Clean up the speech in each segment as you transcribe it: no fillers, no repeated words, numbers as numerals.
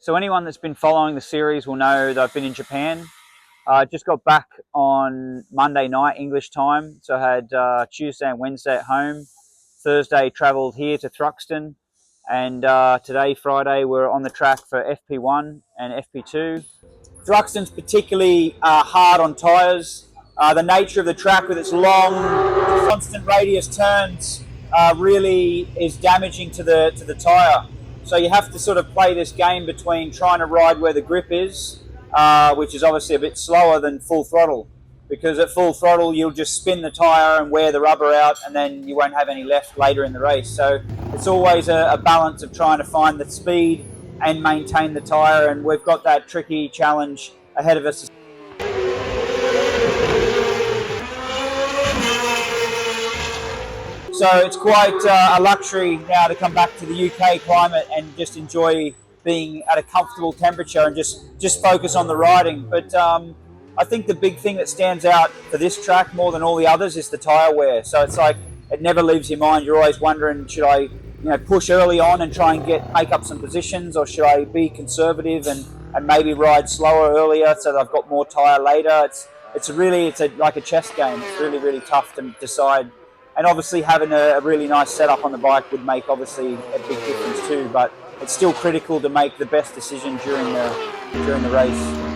So anyone that's been following the series will know that I've been in Japan. Just got back on Monday night English time, so I had Tuesday and Wednesday at home. Thursday travelled here to Thruxton, and today, Friday, we're on the track for FP1 and FP2. Thruxton's particularly hard on tyres. The nature of the track with its long, constant radius turns really is damaging to the tyre. So you have to sort of play this game between trying to ride where the grip is, which is obviously a bit slower than full throttle, because at full throttle you'll just spin the tyre and wear the rubber out, and then you won't have any left later in the race. So it's always a balance of trying to find the speed and maintain the tyre, and we've got that tricky challenge ahead of us. So it's quite a luxury now to come back to the UK climate and just enjoy being at a comfortable temperature and just focus on the riding. But I think the big thing that stands out for this track more than all the others is the tyre wear. So it's like it never leaves your mind. You're always wondering, should I push early on and try and make up some positions, or should I be conservative and maybe ride slower earlier so that I've got more tyre later? It's like a chess game. It's really tough to decide. And obviously having a really nice setup on the bike would make obviously a big difference too, but it's still critical to make the best decision during the race.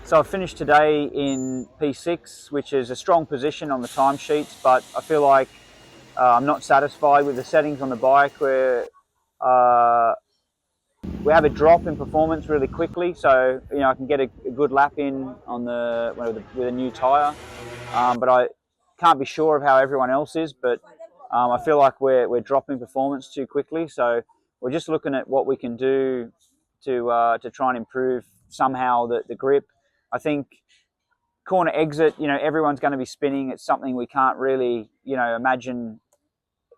So I finished today in P6, which is a strong position on the timesheets, but I feel like I'm not satisfied with the settings on the bike, where we have a drop in performance really quickly. So I can get a good lap in on with a new tyre, but I can't be sure of how everyone else is. But I feel like we're dropping performance too quickly. So we're just looking at what we can do to try and improve somehow the grip. I think corner exit, everyone's going to be spinning. It's something we can't really, imagine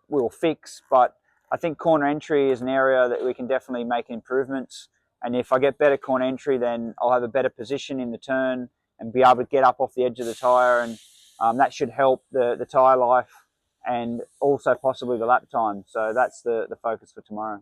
we'll fix. But I think corner entry is an area that we can definitely make improvements. And if I get better corner entry, then I'll have a better position in the turn and be able to get up off the edge of the tyre. And that should help the tyre life and also possibly the lap time. So that's the focus for tomorrow.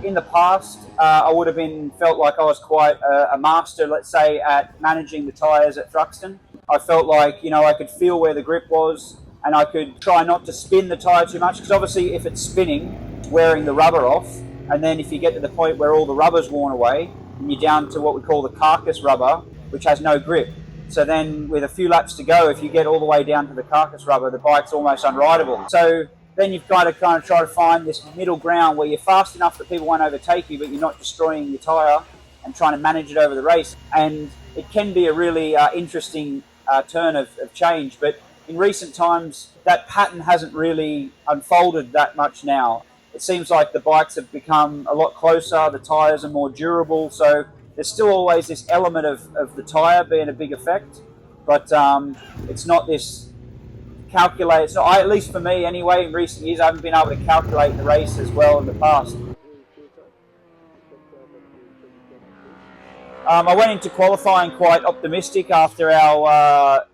In the past, I would have felt like I was quite a master, let's say, at managing the tyres at Thruxton. I felt like, I could feel where the grip was, and I could try not to spin the tyre too much, because obviously if it's spinning, wearing the rubber off, and then if you get to the point where all the rubber's worn away, and you're down to what we call the carcass rubber, which has no grip. So then with a few laps to go, if you get all the way down to the carcass rubber, the bike's almost unrideable. So then you've got to kind of try to find this middle ground where you're fast enough that people won't overtake you, but you're not destroying your tyre, and trying to manage it over the race. And it can be a really interesting turn of change. But in recent times, that pattern hasn't really unfolded that much now. It seems like the bikes have become a lot closer, the tyres are more durable, so there's still always this element of the tyre being a big effect, but it's not this calculate. So at least for me anyway, in recent years, I haven't been able to calculate the race as well in the past. I went into qualifying quite optimistic after our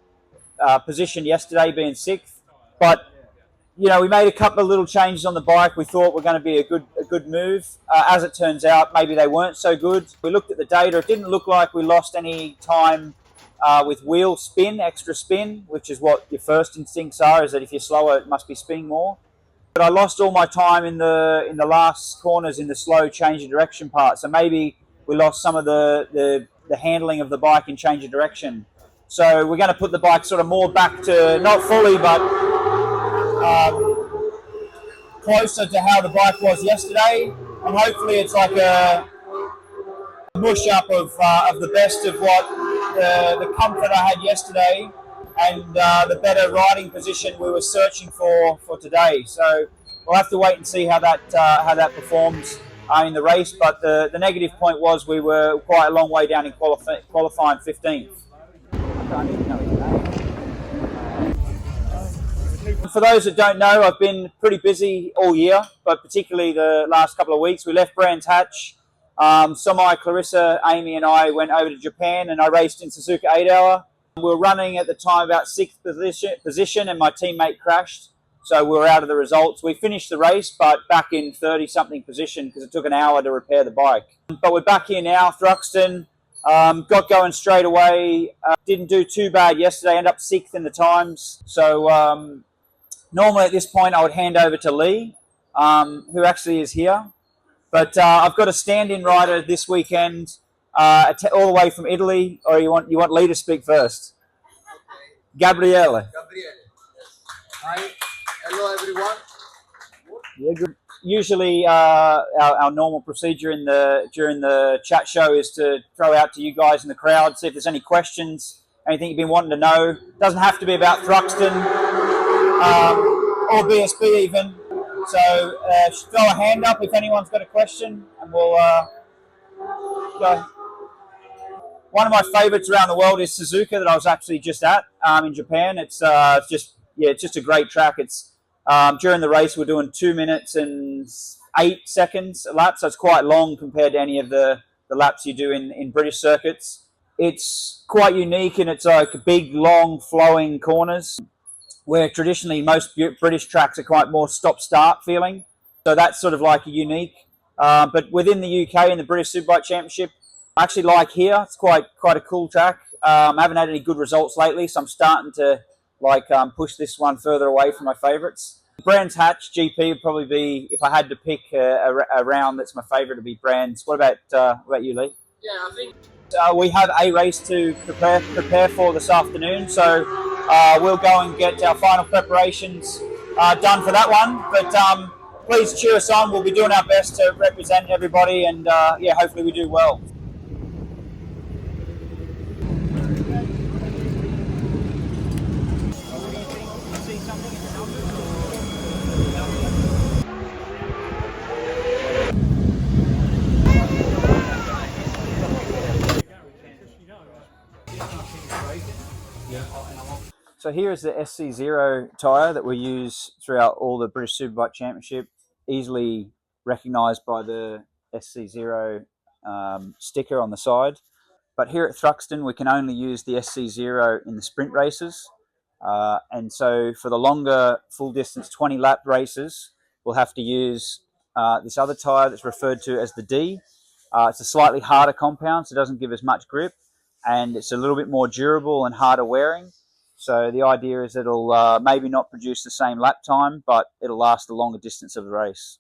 position yesterday being 6th, but we made a couple of little changes on the bike we thought were going to be a good move. As it turns out, maybe they weren't so good. We looked at the data. It didn't look like we lost any time with wheel spin, extra spin, which is what your first instincts are, is that if you're slower, it must be spinning more. But I lost all my time in the last corners in the slow change of direction part. So maybe we lost some of the handling of the bike in change of direction. So we're going to put the bike sort of more back to, not fully, but closer to how the bike was yesterday. And hopefully it's like a mush up of the best of what the comfort I had yesterday and the better riding position we were searching for today. So we'll have to wait and see how that performs in the race. But the negative point was we were quite a long way down in qualifying 15th. For those that don't know, I've been pretty busy all year, but particularly the last couple of weeks. We left Brands Hatch. Somai, Clarissa, Amy and I went over to Japan and I raced in Suzuka 8-hour. We were running at the time about 6th position and my teammate crashed. So we were out of the results. We finished the race, but back in 30-something position because it took an hour to repair the bike. But we're back here now, Thruxton. Got going straight away. Didn't do too bad yesterday. Ended up 6th in the times. So normally at this point I would hand over to Lee, who actually is here. But I've got a stand-in rider this weekend, all the way from Italy. Or you want Lee to speak first? Okay. Gabriele. Yes. Hi. Hello, everyone. Yeah, good. Usually, our normal procedure during the chat show is to throw out to you guys in the crowd, see if there's any questions, anything you've been wanting to know. Doesn't have to be about Thruxton or BSB even. So throw a hand up if anyone's got a question, and we'll go. One of my favourites around the world is Suzuka that I was actually just at in Japan. It's just a great track. It's during the race we're doing 2 minutes and 8 seconds a lap, so it's quite long compared to any of the laps you do in British circuits. It's quite unique in its like big, long, flowing corners, where traditionally most British tracks are quite more stop-start feeling. So that's sort of like unique. But within the UK and the British Superbike Championship, I actually like here. It's quite a cool track. I haven't had any good results lately, so I'm starting to push this one further away from my favourites. Brands Hatch GP would probably be, if I had to pick a round that's my favourite, to be Brands. What about you, Lee? Yeah, I think we have a race to prepare for this afternoon, so we'll go and get our final preparations done for that one. But please cheer us on. We'll be doing our best to represent everybody, and hopefully we do well. So here is the SC0 tyre that we use throughout all the British Superbike Championship, easily recognised by the SC0 sticker on the side. But here at Thruxton, we can only use the SC0 in the sprint races. And so for the longer full distance 20 lap races, we'll have to use this other tyre that's referred to as the D. It's a slightly harder compound, so it doesn't give as much grip, and it's a little bit more durable and harder wearing. So the idea is it'll maybe not produce the same lap time, but it'll last the longer distance of the race.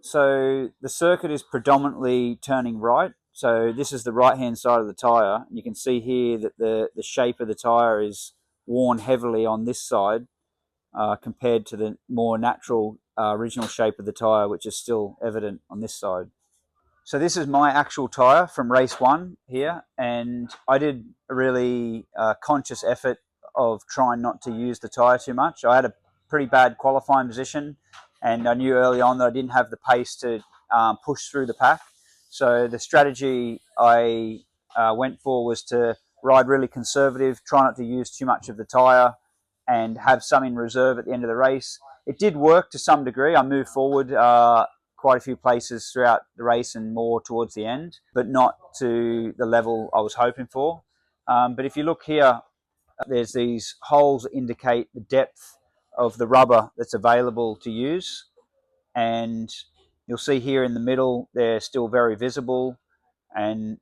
So the circuit is predominantly turning right. So this is the right-hand side of the tyre. You can see here that the shape of the tyre is worn heavily on this side compared to the more natural original shape of the tyre, which is still evident on this side. So this is my actual tyre from race 1 here, and I did a really conscious effort of trying not to use the tyre too much. I had a pretty bad qualifying position, and I knew early on that I didn't have the pace to push through the pack. So the strategy I went for was to ride really conservative, try not to use too much of the tyre, and have some in reserve at the end of the race. It did work to some degree. I moved forward quite a few places throughout the race and more towards the end, but not to the level I was hoping for. But if you look here, there's these holes that indicate the depth of the rubber that's available to use, and you'll see here in the middle they're still very visible, and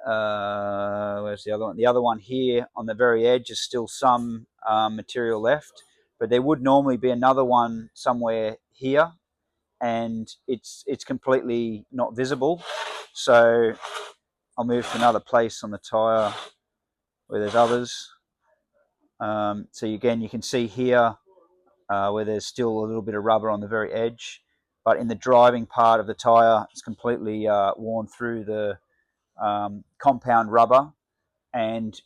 where's the other one? The other one here on the very edge is still some material left, but there would normally be another one somewhere here, and it's completely not visible. So I'll move to another place on the tyre where there's others. So again, you can see here where there's still a little bit of rubber on the very edge, but in the driving part of the tyre, it's completely worn through the compound rubber. And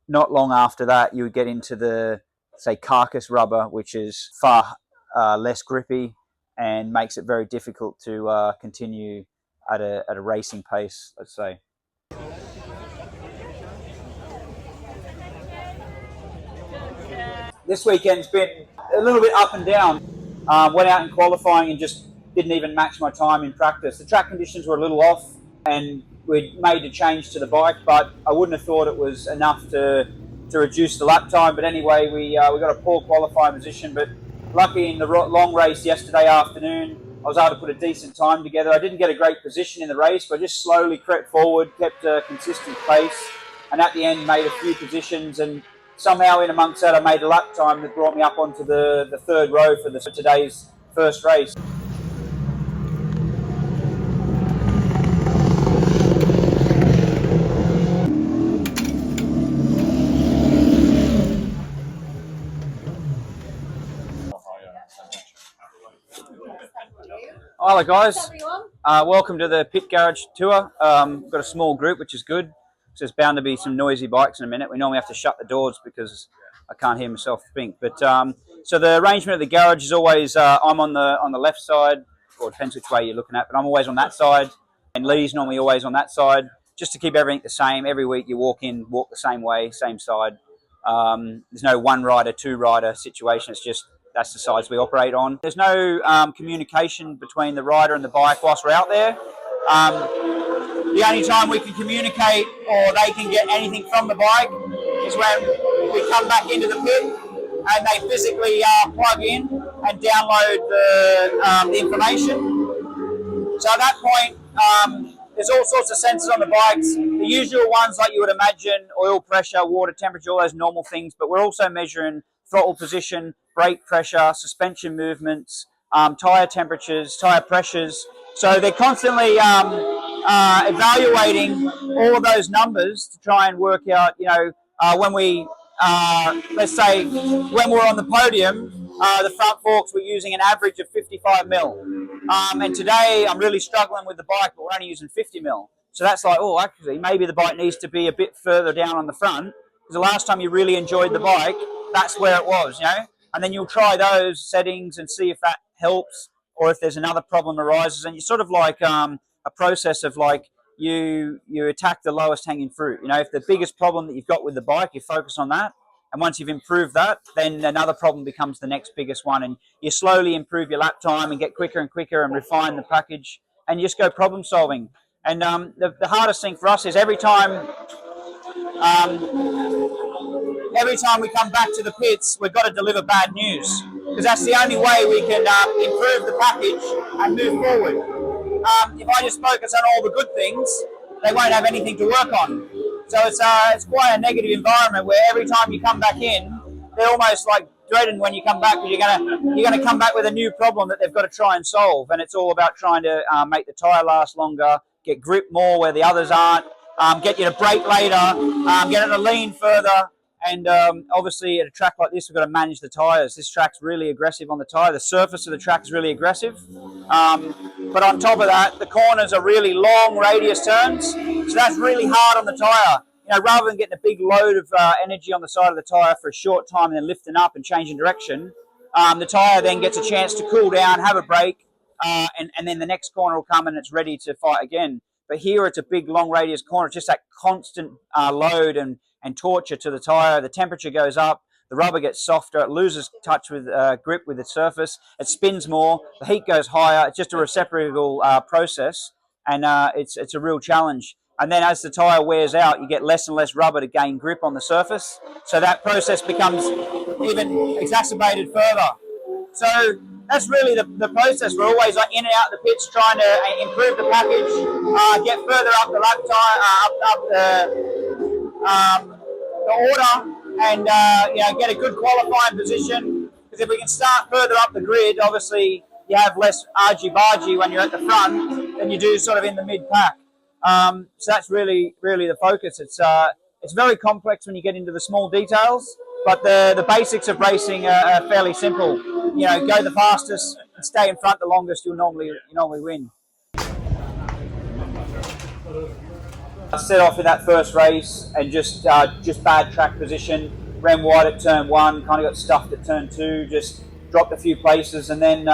not long after that, you would get into the, say, carcass rubber, which is far less grippy and makes it very difficult to continue at a racing pace, let's say. This weekend's been a little bit up and down. Went out in qualifying and just didn't even match my time in practice. The track conditions were a little off, and we'd made a change to the bike, but I wouldn't have thought it was enough to reduce the lap time. But anyway, we got a poor qualifying position, but lucky in the long race yesterday afternoon, I was able to put a decent time together. I didn't get a great position in the race, but I just slowly crept forward, kept a consistent pace, and at the end made a few positions, and somehow in amongst that I made a lap time that brought me up onto the third row for today's first race. Hello guys, welcome to the pit garage tour. We've got a small group, which is good. So there's bound to be some noisy bikes in a minute. We normally have to shut the doors because I can't hear myself think. But so the arrangement of the garage is always I'm on the left side, or it depends which way you're looking at, but I'm always on that side, and Lee's normally always on that side, just to keep everything the same. Every week you walk the same way, same side. There's no one rider, two rider situation. It's just that's the sides we operate on. There's no communication between the rider and the bike whilst we're out there. The only time we can communicate or they can get anything from the bike is when we come back into the pit and they physically plug in and download the information. So at that point, there's all sorts of sensors on the bikes. The usual ones like you would imagine, oil pressure, water temperature, all those normal things, but we're also measuring throttle position, brake pressure, suspension movements, tyre temperatures, tyre pressures. So they're constantly evaluating all of those numbers to try and work out, when we, let's say, when we're on the podium, the front forks we're using an average of 55 mil. And today I'm really struggling with the bike, but we're only using 50 mil. So that's like, oh, actually, maybe the bike needs to be a bit further down on the front, because the last time you really enjoyed the bike, that's where it was, and then you'll try those settings and see if that helps or if there's another problem arises. And you're sort of like a process of like you attack the lowest hanging fruit. If the biggest problem that you've got with the bike, you focus on that. And once you've improved that, then another problem becomes the next biggest one. And you slowly improve your lap time and get quicker and quicker and refine the package and you just go problem solving. And the hardest thing for us is every time we come back to the pits, we've got to deliver bad news, because that's the only way we can improve the package and move forward. If I just focus on all the good things, they won't have anything to work on. So it's quite a negative environment where every time you come back in, they're almost like dreading when you come back, because you're gonna come back with a new problem that they've got to try and solve. And it's all about trying to make the tyre last longer, get grip more where the others aren't, get you to brake later, get it to lean further. And obviously at a track like this, we've got to manage the tyres. This track's really aggressive on the tyre. The surface of the track is really aggressive. But on top of that, the corners are really long radius turns. So that's really hard on the tyre. Rather than getting a big load of energy on the side of the tyre for a short time and then lifting up and changing direction, the tyre then gets a chance to cool down, have a break, and then the next corner will come and it's ready to fight again. But here it's a big long radius corner. It's just that constant load and torture to the tyre. The temperature goes up, the rubber gets softer, it loses touch with grip with the surface, it spins more, the heat goes higher. It's just a reciprocal process, and it's a real challenge. And then as the tyre wears out, you get less and less rubber to gain grip on the surface. So that process becomes even exacerbated further. So that's really the process. We're always like in and out of the pits trying to improve the package, get further up the lap time, up the order, and get a good qualifying position. Because if we can start further up the grid, obviously you have less argy-bargy when you're at the front than you do sort of in the mid-pack. So that's really the focus. It's very complex when you get into the small details, but the basics of racing are fairly simple. Go the fastest and stay in front the longest, you normally win. I set off in that first race and just bad track position, ran wide at turn 1, kind of got stuffed at turn 2, just dropped a few places, and then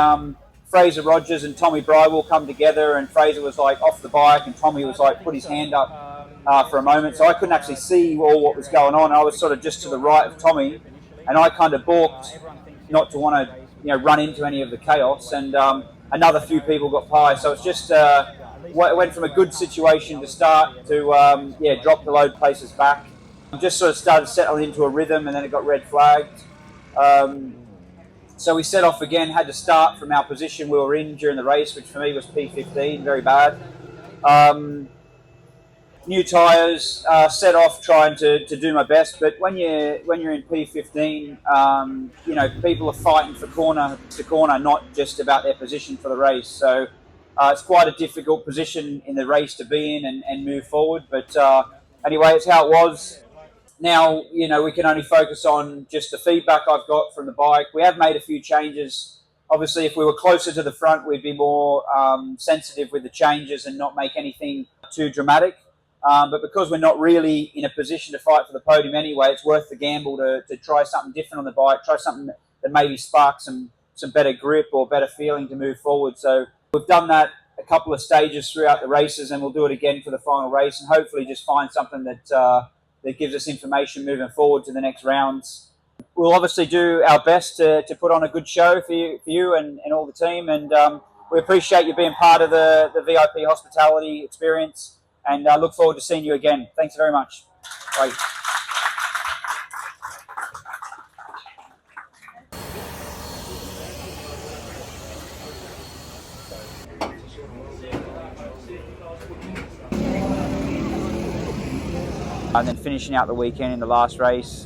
Fraser Rogers and Tommy Brywell come together, and Fraser was like off the bike, and Tommy was like put his hand up for a moment, so I couldn't actually see all what was going on. I was sort of just to the right of Tommy, and I kind of balked not to want to run into any of the chaos, and another few people got pie. So it's just it went from a good situation to start to drop the load places back. Just sort of started settling into a rhythm, and then it got red flagged. So we set off again, had to start from our position we were in during the race, which for me was P15, very bad. New tyres, set off trying to do my best, but when you're in P15, people are fighting for corner to corner, not just about their position for the race. So it's quite a difficult position in the race to be in and move forward. But anyway, it's how it was. Now, we can only focus on just the feedback I've got from the bike. We have made a few changes. Obviously, if we were closer to the front, we'd be more sensitive with the changes and not make anything too dramatic. But because we're not really in a position to fight for the podium anyway, it's worth the gamble to try something different on the bike, try something that maybe sparks some better grip or better feeling to move forward. So we've done that a couple of stages throughout the races, and we'll do it again for the final race, and hopefully just find something that gives us information moving forward to the next rounds. We'll obviously do our best to put on a good show for you and all the team, and we appreciate you being part of the VIP hospitality experience, and look forward to seeing you again. Thanks very much. Bye. And then finishing out the weekend in the last race,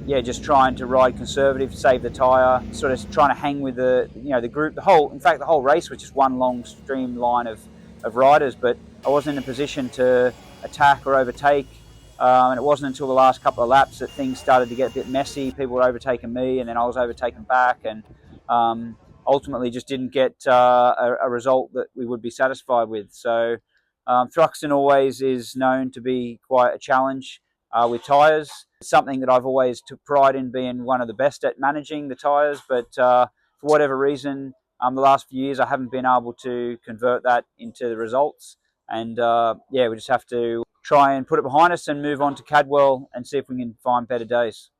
just trying to ride conservative, save the tyre, sort of trying to hang with the group. The whole race was just one long streamline of riders, but I wasn't in a position to attack or overtake. And it wasn't until the last couple of laps that things started to get a bit messy. People were overtaking me, and then I was overtaken back, and ultimately just didn't get a result that we would be satisfied with. So Thruxton always is known to be quite a challenge with tyres. It's something that I've always took pride in being one of the best at managing the tyres, but for whatever reason, the last few years I haven't been able to convert that into the results. And we just have to try and put it behind us and move on to Cadwell and see if we can find better days.